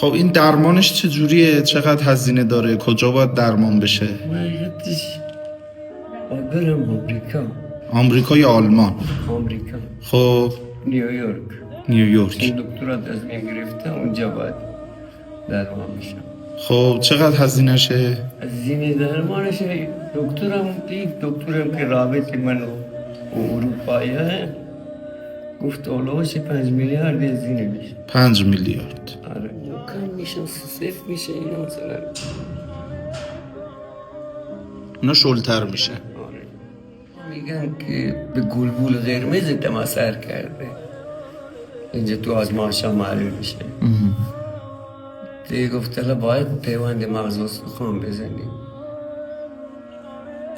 خب این درمانش چجوریه؟ چقدر هزینه داره؟ کجا باید درمان بشه؟ حقیقتش برم آمریکا یا آلمان؟ آمریکا، خب نیویورک. نیویورک. این دکترات از من گرفته اونجا باید درمان میشم. خب چقدر هزینهشه؟ هزینه درمانش دکترم که رابط من و اروپاییه گفت اولوش 5 میلیارد هزینه میشه. 5 میلیارد. آره کم میشه، صفر میشه اینا مثلا. اونا شلتر میشه. آره میگن که به گلبول قرمز دم اثر کرده، اینجا تو آزمایش‌ها معلوم میشه. دیگه گفت حالا باید پیوند مغز استخوان بزنیم.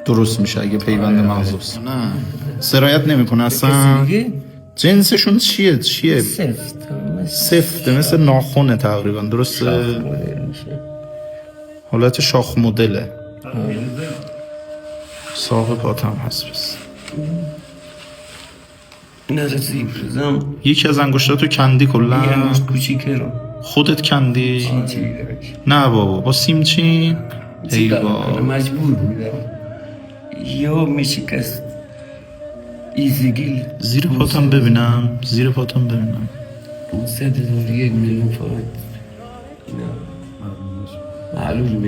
درست میشه اگه پیوند مغز است. نه سرایت نمیکنه اصلا. کسی دیگه جنسشون چیه؟ سفته، مثل ناخونه تقریبا. درسته؟ شاخ مدل میشه. حالت شاخ مدله. ساق پاتم هست بس. نرسیم یکی از انگشتاتو کندی کلا؟ یه انگشت کوچیکه رو خودت کندی؟ چی درش. نه بابا با سیمچین؟ ای بابا مجبور بودم یا میشکست ایزگیل. زیر پاتم ببینم. 101 میلیون فقط معلوم